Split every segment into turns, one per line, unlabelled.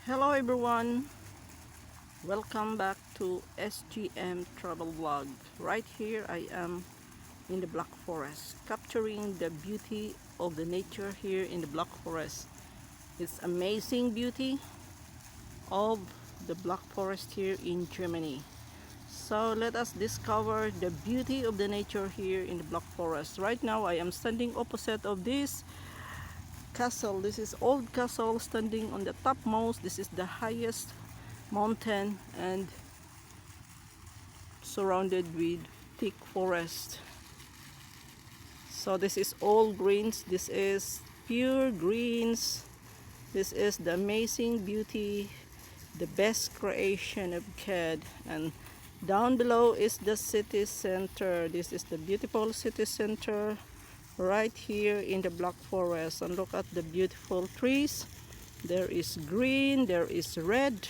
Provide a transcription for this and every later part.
Hello everyone, welcome back to SGM Travel Vlog. Right here I am in the Black Forest, capturing the beauty of the nature here in the Black Forest. It's amazing beauty of the Black Forest here in Germany. So let us discover the beauty of the nature here in the Black Forest. Right now I am standing opposite of this castle. This is old castle standing on the topmost. This is the highest mountain and surrounded with thick forest. So this is all greens. This is pure greens. This is the amazing beauty, the best creation of God. And down below is the city center. This is the beautiful city center right here in the Black Forest. And look at the beautiful trees. There is green, there is red.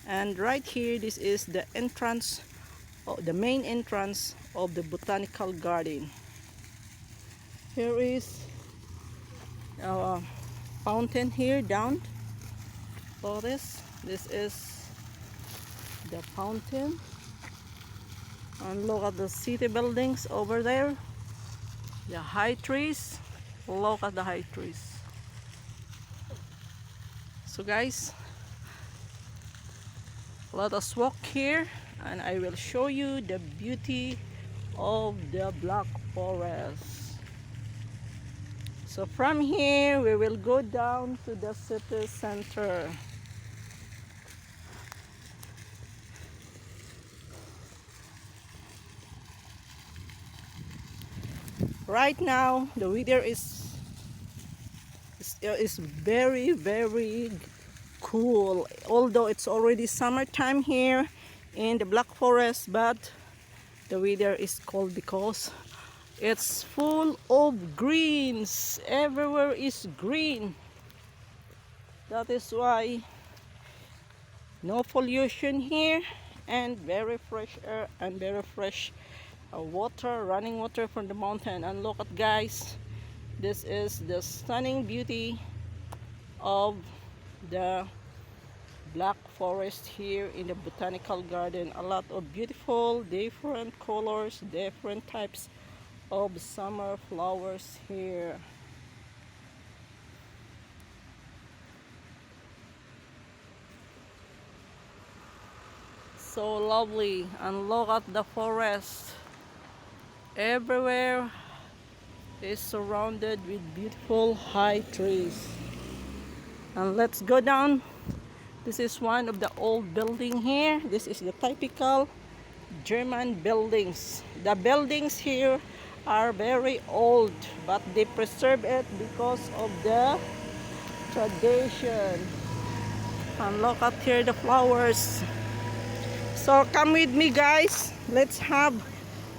And right here, this is the entrance, the main entrance of the botanical garden. Here is a fountain here down. So this is the fountain. And look at the city buildings over there. The high trees. Look at the high trees. So guys, let us walk here and I will show you the beauty of the Black Forest. So from here we will go down to the city center. Right now the weather is very cool, although it's already summertime here in the Black Forest, but the weather is cold because it's full of greens. Everywhere is green. That is why no pollution here and very fresh air and very fresh water, running water from the mountain. And look at guys, this is the stunning beauty of the Black Forest here in the botanical garden. A lot of beautiful different colors, different types of summer flowers here. So lovely. And look at the forest. Everywhere is surrounded with beautiful high trees. And let's go down. This is one of the old building here. This is the typical German buildings. The buildings here are very old, but they preserve it because of the tradition. And look at here the flowers. So come with me guys. Let's have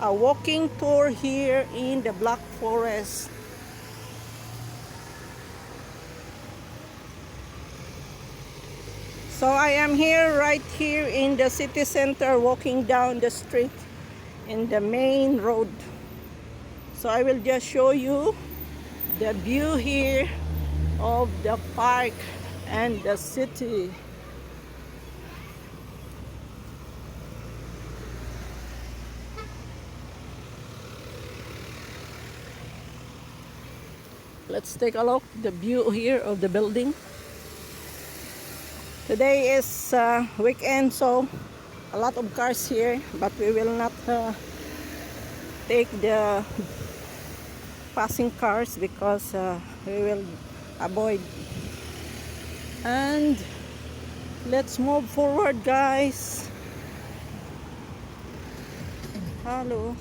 a walking tour here in the Black Forest. So I am here right here in the city center, walking down the street in the main road. So I will just show you the view here of the park and the city. Let's take a look the view here of the building. Today is weekend, so a lot of cars here, but we will not take the passing cars because we will avoid. And let's move forward guys. Hello.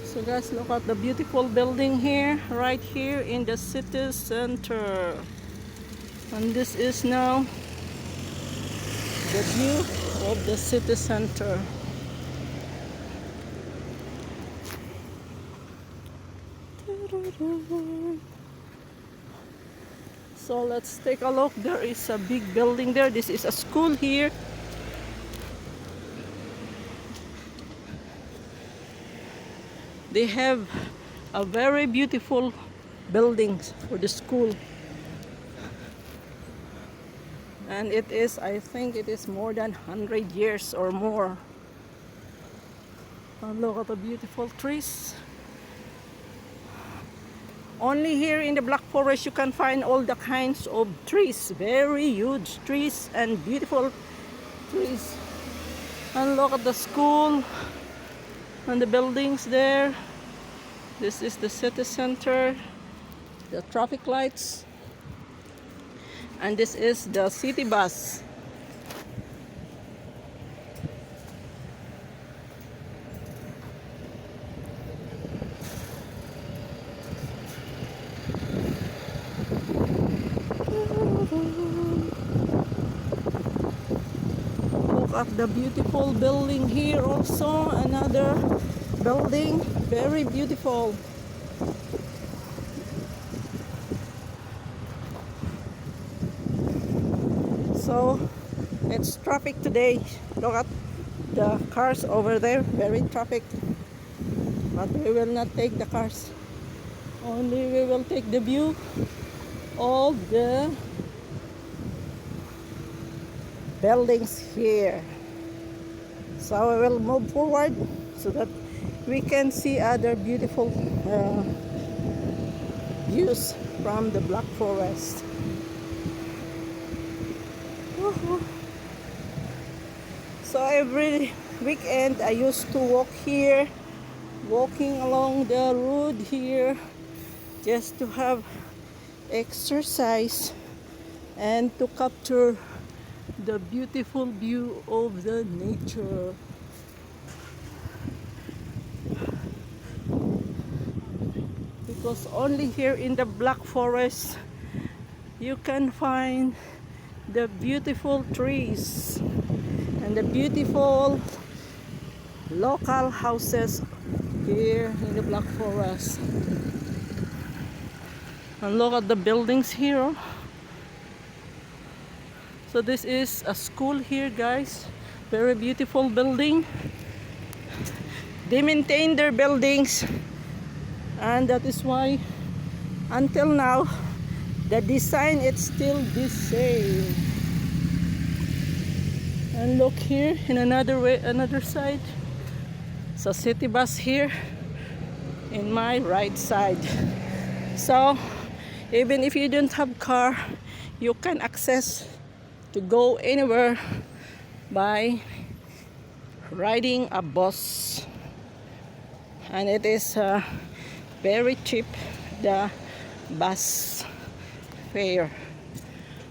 So guys, look at the beautiful building here, right here in the city center. And this is now the view of the city center. So let's take a look. There is a big building there. This is a school here. They have a very beautiful buildings for the school. And it is, I think it is more than 100 years or more. And look at the beautiful trees. Only here in the Black Forest you can find all the kinds of trees. Very huge trees and beautiful trees. And look at the school and the buildings there. This is the city center, the traffic lights. And this is the city bus. Look at the beautiful building here also. Another building, very beautiful. So it's traffic today. Look at the cars over there, very traffic. But we will not take the cars. Only we will take the view of the buildings here. So we will move forward so that we can see other beautiful views from the Black Forest. So every weekend I used to walk here, walking along the road here, just to have exercise and to capture the beautiful view of the nature. Because only here in the Black Forest you can find the beautiful trees and the beautiful local houses here in the Black Forest. And look at the buildings here. So this is a school here, guys. Very beautiful building. They maintain their buildings, and that is why until now the design is still the same. And look here in another way, another side. So city bus here in my right side. So even if you don't have car, you can access to go anywhere by riding a bus, and it is very cheap, the bus fare.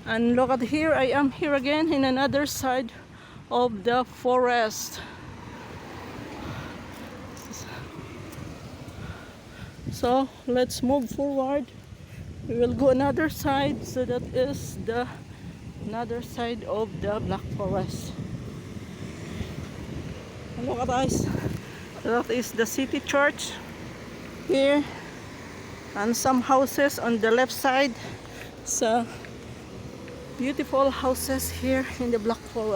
And look at here, I am here again in another side of the forest. So let's move forward. We will go another side. So that is the another side of the Black Forest. And look at us. That is the city church here, and some houses on the left side. So beautiful houses here in the Black Forest.